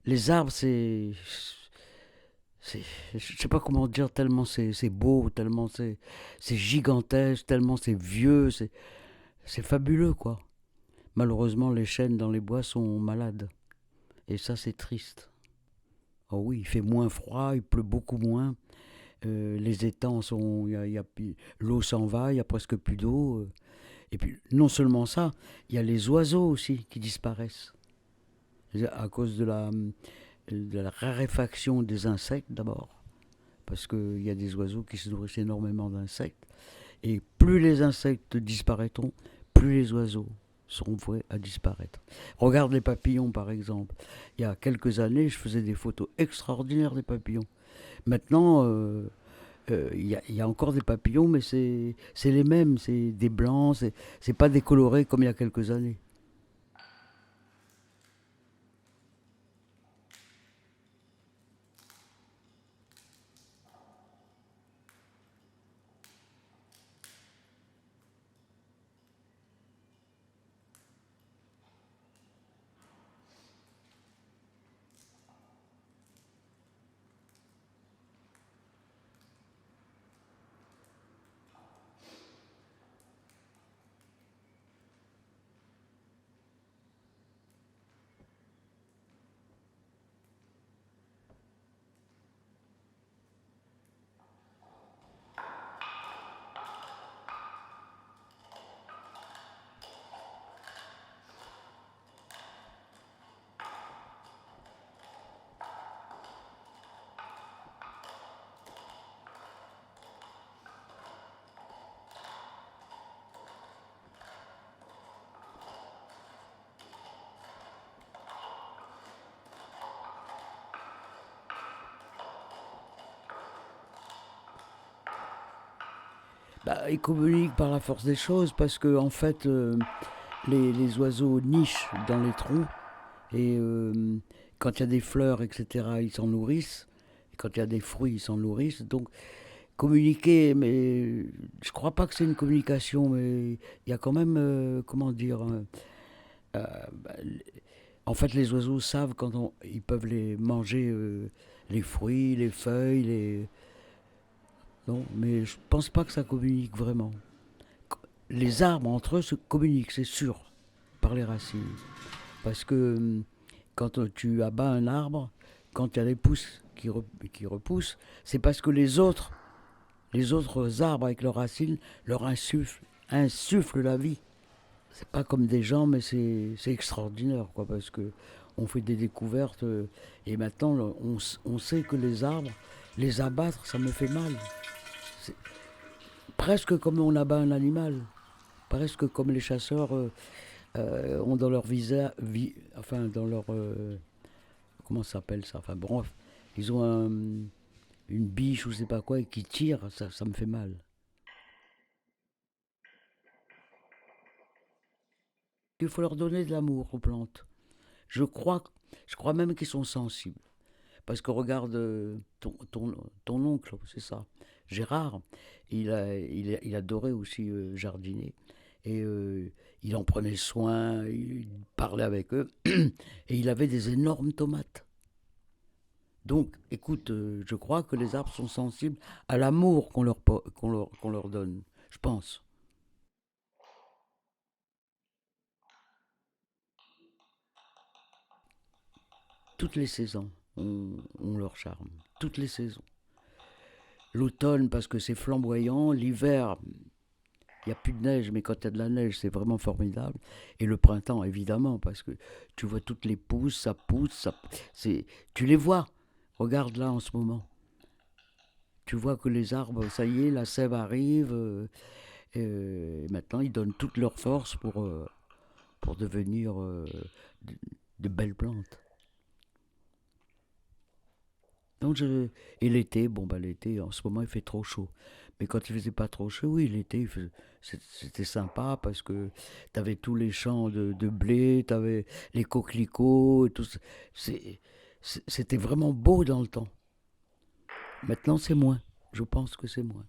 Les arbres, c'est, je sais pas comment dire, tellement c'est beau, tellement c'est gigantesque, tellement c'est vieux, c'est fabuleux, quoi. Malheureusement, les chênes dans les bois sont malades. Et ça, c'est triste. Oh oui, il fait moins froid, il pleut beaucoup moins. Les étangs sont, l'eau s'en va, il y a presque plus d'eau. Et puis, non seulement ça, il y a les oiseaux aussi qui disparaissent à cause de la raréfaction des insectes d'abord, parce qu'il y a des oiseaux qui se nourrissent énormément d'insectes. Et plus les insectes disparaîtront, plus les oiseaux seront voués à disparaître. Regarde les papillons par exemple. Il y a quelques années, je faisais des photos extraordinaires des papillons. Maintenant, il y a encore des papillons, mais c'est les mêmes, c'est des blancs, c'est pas décoloré comme il y a quelques années. Bah, ils communiquent par la force des choses parce que en fait, les oiseaux nichent dans les troncs et quand il y a des fleurs, etc., ils s'en nourrissent. Et quand il y a des fruits, ils s'en nourrissent. Donc communiquer, mais je crois pas que c'est une communication, mais il y a quand même, comment dire, bah, en fait, les oiseaux savent quand ils peuvent les manger, les fruits, les feuilles, non, mais je pense pas que ça communique vraiment. Les arbres entre eux se communiquent, c'est sûr, par les racines. Parce que quand tu abats un arbre, quand il y a les pousses qui repoussent, c'est parce que les autres arbres avec leurs racines leur insufflent la vie. C'est pas comme des gens, mais c'est extraordinaire, quoi, parce que on fait des découvertes et maintenant on sait que les arbres, les abattre, ça me fait mal. C'est presque comme on abat un animal, presque comme les chasseurs ont dans leur enfin dans leur comment ça s'appelle ça, enfin bref, ils ont une biche ou je sais pas quoi et qui tirent, ça me fait mal. Il faut leur donner de l'amour aux plantes. Je crois, je crois même qu'ils sont sensibles. Parce que regarde ton oncle, c'est ça, Gérard, il adorait aussi jardiner. Et il en prenait soin, il parlait avec eux. Et il avait des énormes tomates. Donc, écoute, je crois que les arbres sont sensibles à l'amour qu'on leur donne, je pense. Toutes les saisons ont leur charme. Toutes les saisons. L'automne parce que c'est flamboyant, l'hiver il n'y a plus de neige, mais quand il y a de la neige, c'est vraiment formidable. Et le printemps, évidemment, parce que tu vois toutes les pousses, ça pousse, c'est, tu les vois. Regarde là en ce moment. Tu vois que les arbres, ça y est, la sève arrive. Et maintenant, ils donnent toute leur force pour devenir de, de belles plantes. Donc et l'été, bon bah l'été, en ce moment il fait trop chaud. Mais quand il faisait pas trop chaud, oui, l'été, c'était sympa parce que t'avais tous les champs de blé, t'avais les coquelicots, et tout ça. C'est- C'était vraiment beau dans le temps. Maintenant c'est moins. Je pense que c'est moins.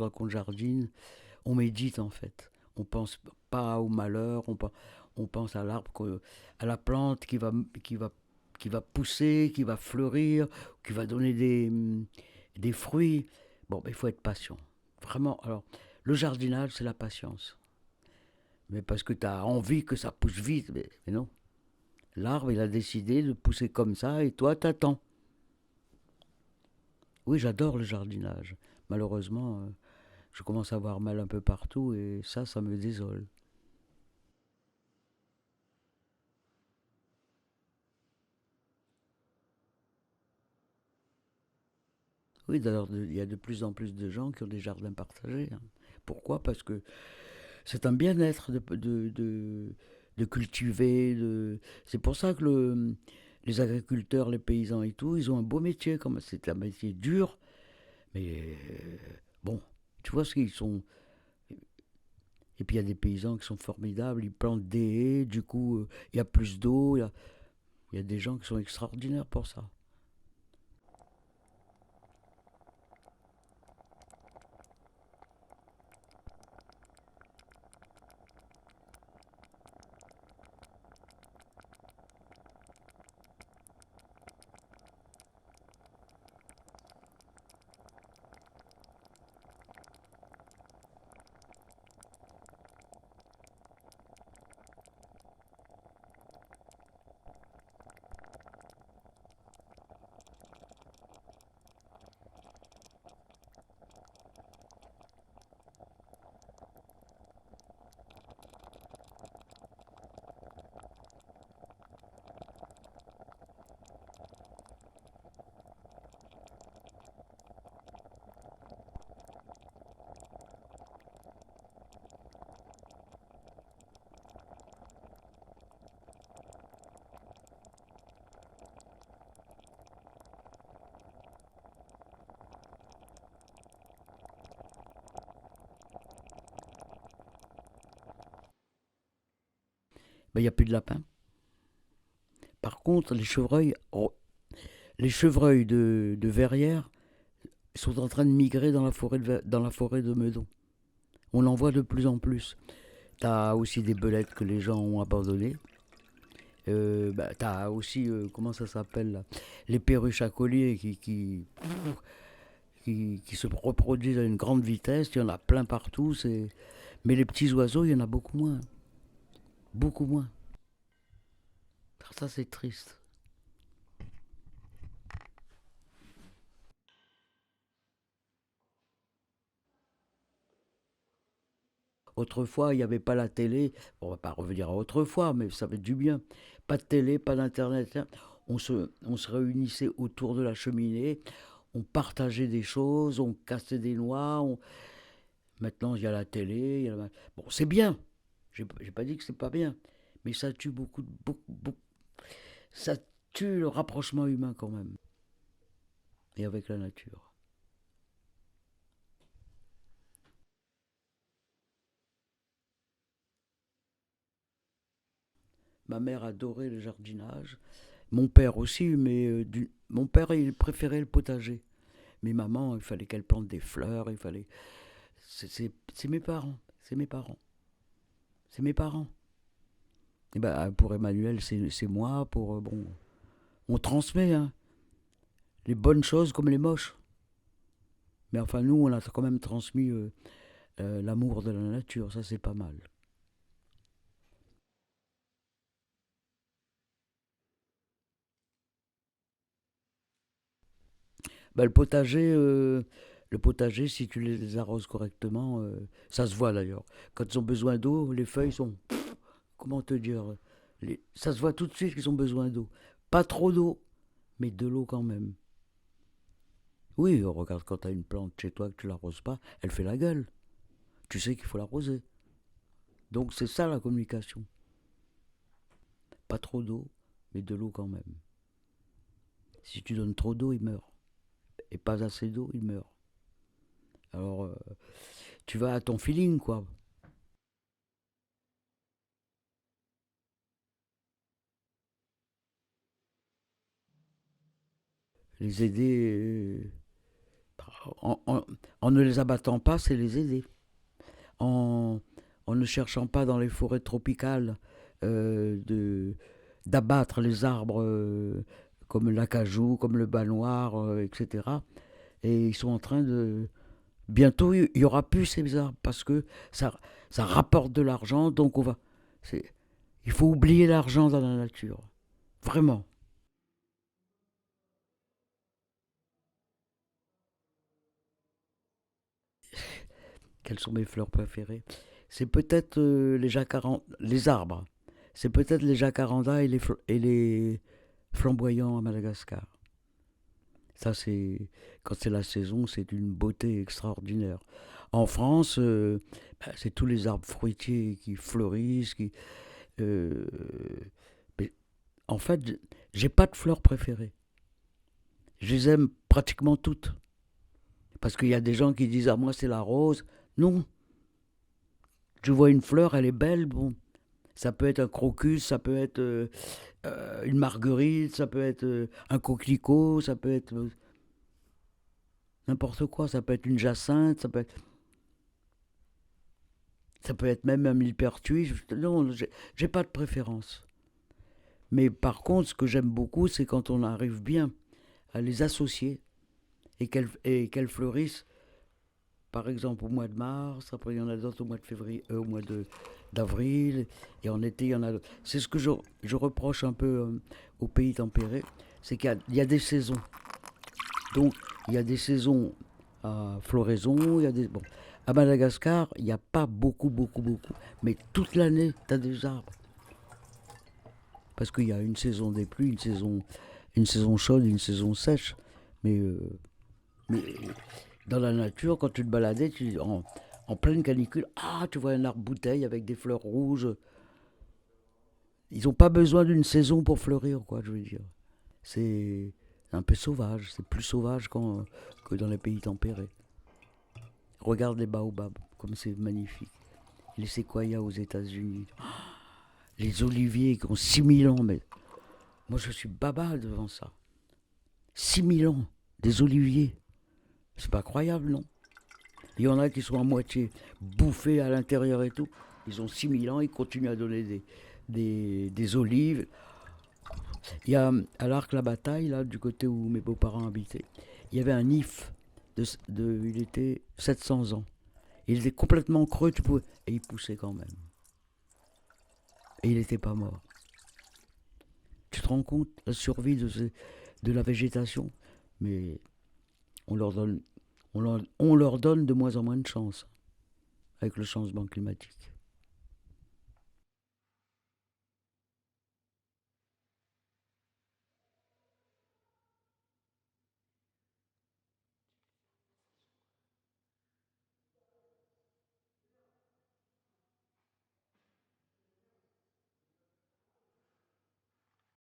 pendant qu'on jardine, on médite en fait. On pense pas au malheur, on pense à l'arbre, à la plante qui va, qui va pousser, qui va fleurir, qui va donner des fruits. Bon, ben, il faut être patient. Vraiment, alors, le jardinage, c'est la patience. Mais parce que tu as envie que ça pousse vite. Mais non. L'arbre, il a décidé de pousser comme ça et toi, t'attends. Oui, j'adore le jardinage. Malheureusement, je commence à avoir mal un peu partout et ça me désole. Oui, d'ailleurs, il y a de plus en plus de gens qui ont des jardins partagés, hein. Pourquoi? Parce que c'est un bien-être de cultiver. C'est pour ça que les agriculteurs, les paysans et tout, ils ont un beau métier. Comme c'est un métier dur, mais bon, tu vois ce qu'ils sont. Et puis il y a des paysans qui sont formidables, ils plantent des haies, du coup il y a plus d'eau, il y a des gens qui sont extraordinaires pour ça. Ben, il n'y a plus de lapins. Par contre, les chevreuils de Verrières sont en train de migrer dans la dans la forêt de Meudon. On en voit de plus en plus. T'as aussi des belettes que les gens ont abandonnées. Bah, t'as aussi, comment ça s'appelle là, les perruches à collier qui se reproduisent à une grande vitesse. Il y en a plein partout. Mais les petits oiseaux, il y en a beaucoup moins. Beaucoup moins. Ça, c'est triste. Autrefois, il n'y avait pas la télé. On va pas revenir à autrefois, mais ça fait du bien. Pas de télé, pas d'internet, hein. On se réunissait autour de la cheminée, on partageait des choses, on cassait des noix. Maintenant, il y a la télé. Bon, c'est bien. J'ai pas dit que c'est pas bien, mais ça tue ça tue le rapprochement humain quand même, et avec la nature. Ma mère adorait le jardinage. Mon père aussi, mais mon père, il préférait le potager. Mais maman, il fallait qu'elle plante des fleurs, il fallait. C'est mes parents, c'est mes parents, c'est mes parents. Et ben, pour Emmanuel, c'est moi. Bon, on transmet, hein, les bonnes choses comme les moches. Mais enfin, nous, on a quand même transmis l'amour de la nature, ça c'est pas mal. Bah, le potager, si tu les arroses correctement, ça se voit d'ailleurs. Quand ils ont besoin d'eau, les feuilles sont, comment te dire, ça se voit tout de suite qu'ils ont besoin d'eau. Pas trop d'eau, mais de l'eau quand même. Oui, regarde, quand tu as une plante chez toi que tu l'arroses pas, elle fait la gueule. Tu sais qu'il faut l'arroser. Donc c'est ça la communication. Pas trop d'eau, mais de l'eau quand même. Si tu donnes trop d'eau, il meurt. Et pas assez d'eau, il meurt. Alors, tu vas à ton feeling, quoi. Les aider, En ne les abattant pas, c'est les aider. En, en ne cherchant pas dans les forêts tropicales de d'abattre les arbres comme l'acajou, comme le bas noir, etc. Et ils sont en train de... Bientôt, il n'y aura plus ces arbres parce que ça, ça rapporte de l'argent, donc on va... c'est- il faut oublier l'argent dans la nature. Vraiment. Quelles sont mes fleurs préférées? C'est peut-être les arbres. C'est peut-être les jacarandas et les flamboyants à Madagascar. Ça, c'est quand c'est la saison, c'est une beauté extraordinaire. En France, bah, c'est tous les arbres fruitiers qui fleurissent. Euh, mais en fait, j'ai pas de fleurs préférées. Je les aime pratiquement toutes. Parce qu'il y a des gens qui disent, ah, moi, c'est la rose. Non, je vois une fleur, elle est belle, bon. Ça peut être un crocus, ça peut être une marguerite, ça peut être un coquelicot, ça peut être n'importe quoi, ça peut être une jacinthe, ça peut être même un millepertuis. Non, j'ai pas de préférence. Mais par contre, ce que j'aime beaucoup, c'est quand on arrive bien à les associer et qu'elles fleurissent, par exemple au mois de mars, après il y en a d'autres au mois de février, au mois d'avril, et en été il y en a d'autres. C'est ce que je reproche un peu aux pays tempérés, c'est qu'il y a des saisons. Donc il y a des saisons à floraison, il y a des... Bon, à Madagascar, il n'y a pas beaucoup, mais toute l'année, tu as des arbres. Parce qu'il y a une saison des pluies, une saison chaude, une saison sèche. Mais, mais dans la nature, quand tu te baladais, en pleine canicule, ah, tu vois un arbre bouteille avec des fleurs rouges. Ils n'ont pas besoin d'une saison pour fleurir, quoi, je veux dire. C'est un peu sauvage, c'est plus sauvage que dans les pays tempérés. Regarde les baobabs, comme c'est magnifique. Les séquoias aux États-Unis, les oliviers qui ont 6 000 ans, mais moi je suis baba devant ça. 6 000 ans, des oliviers, c'est pas croyable, non? Il y en a qui sont à moitié bouffés à l'intérieur et tout. Ils ont 6 000 ans, ils continuent à donner des olives. Il y a à l'Arc-la-Bataille, là, du côté où mes beaux-parents habitaient, il y avait un if, il était 700 ans. Il était complètement creux, et il poussait quand même. Et il n'était pas mort. Tu te rends compte la survie de la végétation? Mais on leur donne, on leur donne de moins en moins de chance avec le changement climatique.